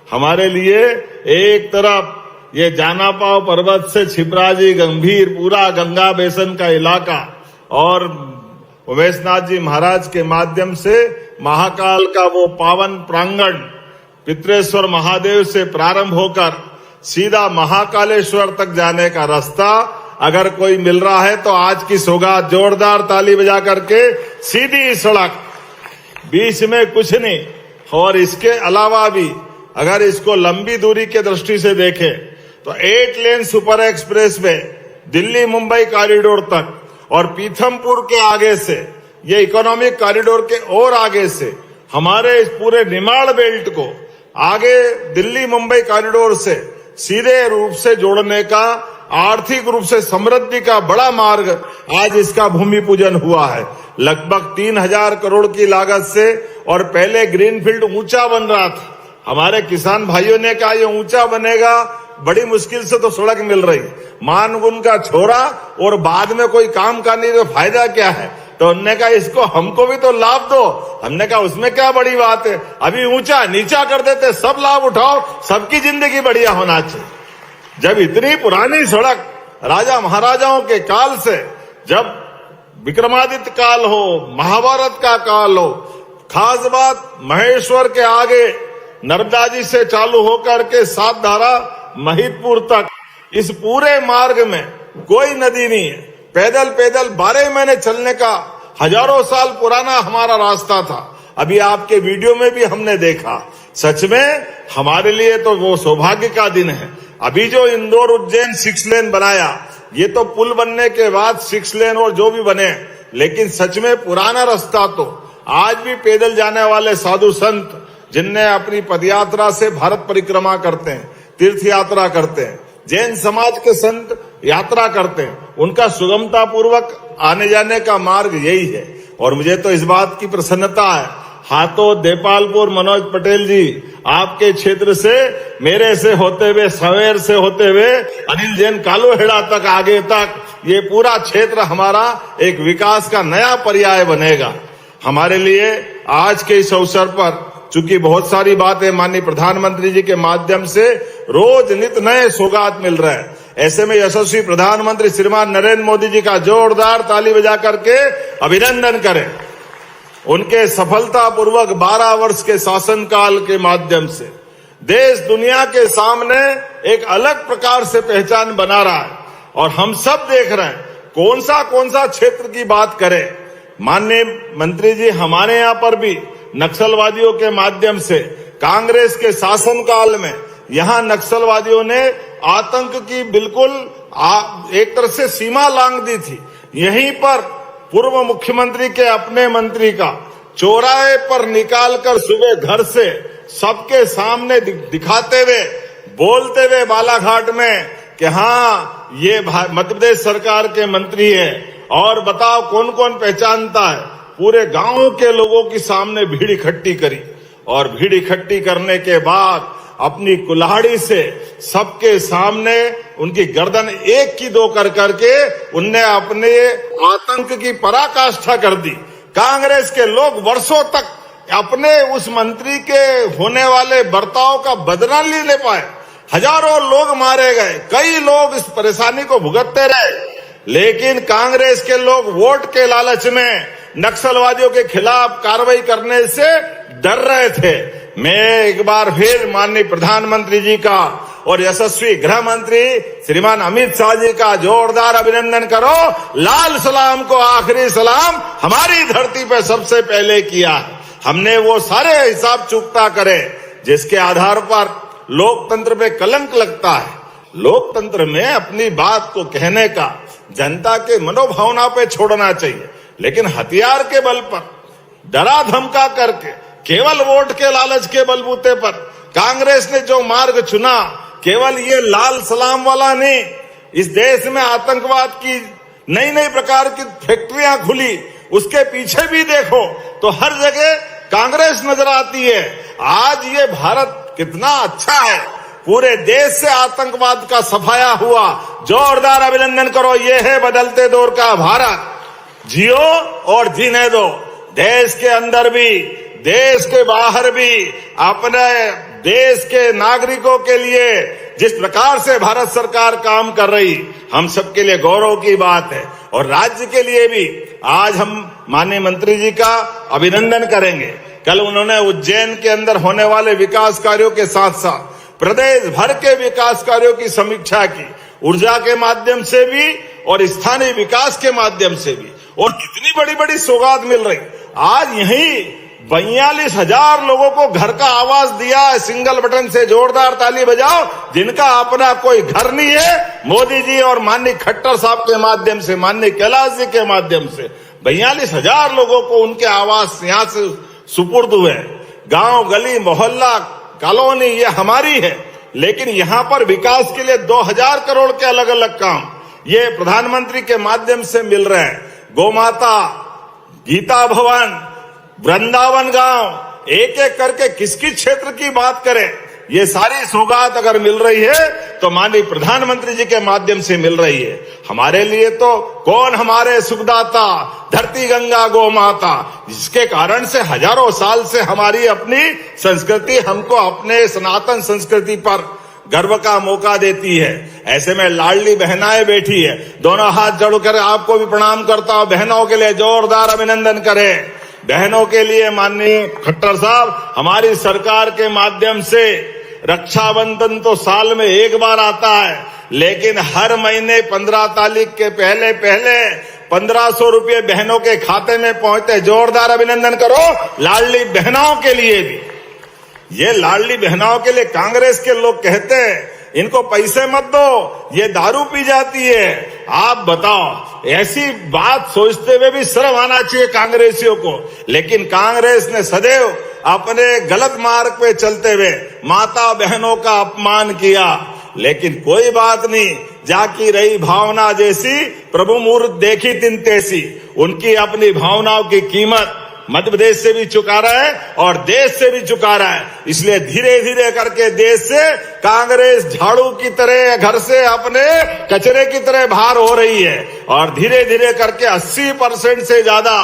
हमारे लिए एक तरफ ये जानापाव पर्वत से छिपराजी गंभीर पूरा गंगा बेसन का इलाका और उमेशनाथ जी महाराज के माध्यम से महाकाल का वो पावन प्रांगण पितरेश्वर महादेव से प्रारंभ होकर सीधा महाकालेश्वर तक जाने का रास्ता अगर कोई मिल रहा है तो आज की सौगात जोरदार ताली बजा करके सीधी सड़क, बीच में कुछ नहीं। और इसके अलावा भी अगर इसको लंबी दूरी के दृष्टि से देखें तो 8 lane super expressway Delhi Mumbai corridor तक और पीथमपुर के आगे से ये इकोनॉमिक कॉरिडोर के और आगे से हमारे इस पूरे निमाड़ बेल्ट को आगे दिल्ली मुंबई कॉरिडोर से सीधे रूप से जोड़ने का, आर्थिक रूप से समृद्धि का बड़ा मार्ग आज इसका भूमि पूजन हुआ है। लगभग 3000 करोड़ की लागत से, और पहले ग्रीनफील्ड ऊंचा बन रहा था। हमारे किसान भाइयों ने कहा ये ऊंचा बनेगा, बड़ी मुश्किल से तो सड़क मिल रही, मानगुन का छोरा और बाद में कोई काम का नहीं तो फायदा क्या है। तो उन्होंने कहा इसको हमको भी तो लाभ दो। हमने कहा उसमें क्या बड़ी बात है, अभी ऊंचा नीचा कर देते, सब लाभ उठाओ, सबकी जिंदगी बढ़िया होना चाहिए। जब इतनी पुरानी सड़क राजा महाराजाओं के काल से, जब विक्रमादित्य काल हो, महाभारत का काल हो, खास बात महेश्वर के आगे नर्मदा जी से चालू होकर के 7 धारा महिदपुर तक, इस पूरे मार्ग में कोई नदी नहीं है। पैदल पैदल 12 महीने चलने का हजारों साल पुराना हमारा रास्ता था। अभी आपके वीडियो में भी हमने देखा, सच में हमारे लिए तो वो सौभाग्य का दिन है। अभी जो इंदौर उज्जैन 6 लेन बनाया, ये तो पुल बनने के बाद 6 लेन और जो भी बने, लेकिन सच में पुराना रास्ता तो आज भी पैदल जाने वाले साधु संत जिनने अपनी पदयात्रा से भारत परिक्रमा करते हैं, तीर्थ यात्रा करते हैं, जैन समाज के संत यात्रा करते हैं, उनका सुगमता पूर्वक आने जाने का मार्ग यही है। और मुझे तो इस बात की प्रसन्नता है, हाथों देपालपुर मनोज पटेल जी आपके क्षेत्र से, मेरे से होते हुए, सवेर से होते हुए अनिल जैन कालोहेड़ा तक, आगे तक ये पूरा क्षेत्र हमारा एक विकास का नया पर्याय बनेगा। हमारे लिए आज के इस अवसर पर चूंकि बहुत सारी बातें माननीय प्रधानमंत्री जी के माध्यम से रोज नित नए सौगात मिल रहे हैं, ऐसे में यशस्वी प्रधानमंत्री श्रीमान नरेंद्र मोदी जी का जोरदार ताली बजा करके अभिनंदन करें। उनके सफलतापूर्वक 12 वर्ष के शासनकाल के माध्यम से देश दुनिया के सामने एक अलग प्रकार से पहचान बना रहा है, और हम सब देख रहे हैं कौन सा क्षेत्र की बात करें। माननीय मंत्री जी, हमारे यहाँ पर भी नक्सलवादियों के माध्यम से कांग्रेस के शासनकाल में यहां नक्सलवादियों ने आतंक की बिल्कुल एक तरह से सीमा लांघ दी थी। यहीं पर पूर्व मुख्यमंत्री के अपने मंत्री का चौराहे पर निकालकर सुबह घर से सबके सामने दिखाते हुए, बोलते हुए बालाघाट में कि हाँ ये मध्य प्रदेश सरकार के मंत्री है और बताओ कौन कौन पहचानता है। पूरे गांव के लोगों के सामने भीड़ इकट्ठी करी, और भीड़ इकट्ठी करने के बाद अपनी कुल्हाड़ी से सबके सामने उनकी गर्दन एक की दो कर करके उनने अपने आतंक की पराकाष्ठा कर दी। कांग्रेस के लोग वर्षों तक अपने उस मंत्री के होने वाले बर्ताव का बदला नहीं ले पाए। हजारों लोग मारे गए, कई लोग इस परेशानी को भुगतते रहे, लेकिन कांग्रेस के लोग वोट के लालच में नक्सलवादियों के खिलाफ कार्रवाई करने से डर रहे थे। मैं एक बार फिर माननीय प्रधानमंत्री जी का और यशस्वी गृह मंत्री श्रीमान अमित शाह जी का जोरदार अभिनंदन करो। लाल सलाम को आखिरी सलाम हमारी धरती पे सबसे पहले किया। हमने वो सारे हिसाब चुकता करे जिसके आधार पर लोकतंत्र पे कलंक लगता है। लोकतंत्र में अपनी बात को कहने का जनता के मनोभावना पे छोड़ना चाहिए, लेकिन हथियार के बल पर, डरा धमका करके, केवल वोट के लालच के बलबूते पर कांग्रेस ने जो मार्ग चुना, केवल ये लाल सलाम वाला नहीं, इस देश में आतंकवाद की नई नई प्रकार की फैक्ट्रियां खुली, उसके पीछे भी देखो तो हर जगह कांग्रेस नजर आती है। आज ये भारत कितना अच्छा है, पूरे देश से आतंकवाद का सफाया हुआ। जोरदार अभिनंदन करो, ये है बदलते दौर का भारत। जियो और जीने दो। देश के अंदर भी, देश के बाहर भी अपने देश के नागरिकों के लिए जिस प्रकार से भारत सरकार काम कर रही, हम सबके लिए गौरव की बात है। और राज्य के लिए भी आज हम माननीय मंत्री जी का अभिनंदन करेंगे। कल उन्होंने उज्जैन के अंदर होने वाले विकास कार्यों के साथ साथ प्रदेश भर के विकास कार्यों की समीक्षा की, ऊर्जा के माध्यम से भी और स्थानीय विकास के माध्यम से भी। और कितनी बड़ी बड़ी सौगात मिल रही। आज यही 42,000 लोगों को घर का आवास दिया है सिंगल बटन से। जोरदार ताली बजाओ जिनका अपना कोई घर नहीं है। मोदी जी और माननीय खट्टर साहब के माध्यम से, माननीय कैलाश जी के माध्यम से 42,000 लोगों को उनके आवास यहां से सुपुर्द हुए। गांव, गली, मोहल्ला, कॉलोनी ये हमारी है, लेकिन यहां पर विकास के लिए 2000 करोड़ के अलग अलग काम ये प्रधानमंत्री के माध्यम से मिल रहे हैं। गोमाता, गीता भवन, वृंदावन गांव, एक एक करके किस किस क्षेत्र की बात करें, ये सारी सौगात अगर मिल रही है तो माननीय प्रधानमंत्री जी के माध्यम से मिल रही है। हमारे लिए तो कौन हमारे सुखदाता, धरती गंगा गौ माता, जिसके कारण से हजारों साल से हमारी अपनी संस्कृति हमको अपने सनातन संस्कृति पर गर्व का मौका देती है। ऐसे में लाडली बहनाएं बैठी है, दोनों हाथ जोड़कर आपको भी प्रणाम करता हूं। बहनों के लिए जोरदार अभिनंदन करें। बहनों के लिए माननीय खट्टर साहब, हमारी सरकार के माध्यम से रक्षाबंधन तो साल में एक बार आता है, लेकिन हर महीने 15 तारीख के पहले 1500 रुपये बहनों के खाते में पहुंचते। जोरदार अभिनंदन करो लाडली बहनों के लिए भी। ये लाडली बहनों के लिए कांग्रेस के लोग कहते हैं इनको पैसे मत दो, ये दारू पी जाती है। आप बताओ, ऐसी बात सोचते हुए भी शर्म आना चाहिए कांग्रेसियों को। लेकिन कांग्रेस ने सदैव अपने गलत मार्ग पे चलते हुए माता बहनों का अपमान किया। लेकिन कोई बात नहीं, जाकी रही भावना जैसी, प्रभु मूर्त देखी तिन तैसी। उनकी अपनी भावनाओं की कीमत मध्य प्रदेश से भी चुका रहा है और देश से भी चुका रहा है। इसलिए धीरे धीरे करके देश से कांग्रेस झाड़ू की तरह, घर से अपने कचरे की तरह बाहर हो रही है। और धीरे धीरे करके 80% से ज्यादा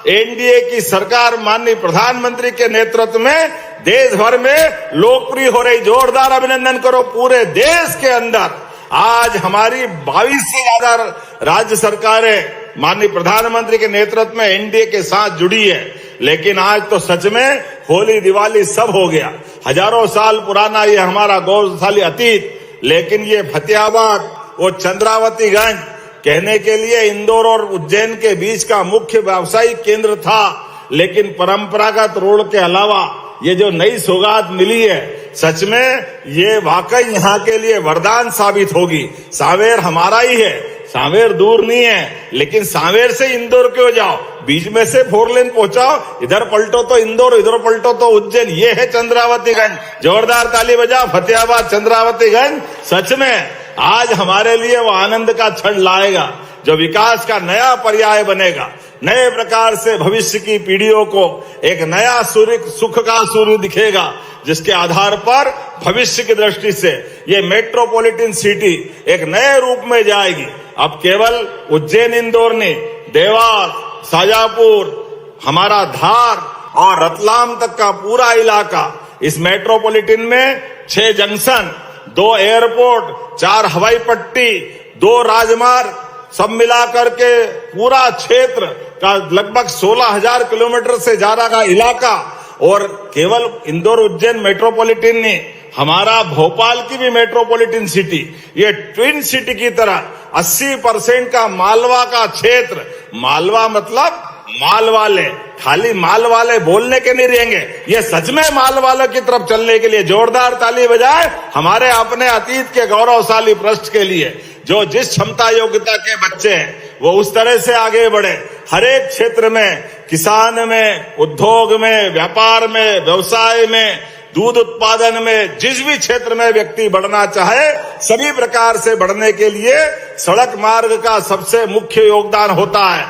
एनडीए की सरकार माननीय प्रधानमंत्री के नेतृत्व में देश भर में लोकप्रिय हो रही। जोरदार अभिनंदन करो पूरे देश के अंदर। आज हमारी 22 से ज्यादा राज्य सरकारें माननीय प्रधानमंत्री के नेतृत्व में एनडीए के साथ जुड़ी है। लेकिन आज तो सच में होली दिवाली सब हो गया। हजारों साल पुराना ये हमारा गौरवशाली अतीत, लेकिन ये फतेहाबाद और चंद्रावतीगंज कहने के लिए इंदौर और उज्जैन के बीच का मुख्य व्यावसायिक केंद्र था। लेकिन परंपरागत रोड के अलावा ये जो नई सौगात मिली है, सच में ये वाकई यहाँ के लिए वरदान साबित होगी। सांवेर हमारा ही है, सांवेर दूर नहीं है, लेकिन सांवेर से इंदौर क्यों जाओ, बीच में से 4 लेन पहुंचाओ। इधर पलटो तो इंदौर, इधर पलटो तो उज्जैन। ये है चंद्रावतीगंज। जोरदार ताली बजाओ फतेहाबाद चंद्रावतीगंज। सच में आज हमारे लिए वो आनंद का क्षण लाएगा जो विकास का नया पर्याय बनेगा। नए प्रकार से भविष्य की पीढ़ियों को एक नया सूर्य, सुख का सूर्य दिखेगा, जिसके आधार पर भविष्य की दृष्टि से ये मेट्रोपॉलिटन सिटी एक नए रूप में जाएगी। अब केवल उज्जैन इंदौर नहीं, देवास, शाजापुर, हमारा धार और रतलाम तक का पूरा इलाका, इस मेट्रोपॉलिटन में 6 जंक्शन, 2 एयरपोर्ट, 4 हवाई पट्टी, 2 राजमार्ग, सब मिलाकर के पूरा क्षेत्र का लगभग 16,000 किलोमीटर से ज्यादा का इलाका। और केवल इंदौर उज्जैन मेट्रोपॉलिटन नहीं, हमारा भोपाल की भी मेट्रोपॉलिटन सिटी, ये ट्विन सिटी की तरह 80% का मालवा का क्षेत्र। मालवा मतलब माल वाले, खाली माल वाले बोलने के नहीं रहेंगे, ये सच में माल वालों की तरफ चलने के लिए जोरदार ताली बजाए हमारे अपने अतीत के गौरवशाली पृष्ठ के लिए। जो जिस क्षमता योग्यता के बच्चे हैं वो उस तरह से आगे बढ़े। हर एक क्षेत्र में, किसान में, उद्योग में, व्यापार में, व्यवसाय में, दूध उत्पादन में, जिस भी क्षेत्र में व्यक्ति बढ़ना चाहे, सभी प्रकार से बढ़ने के लिए सड़क मार्ग का सबसे मुख्य योगदान होता है।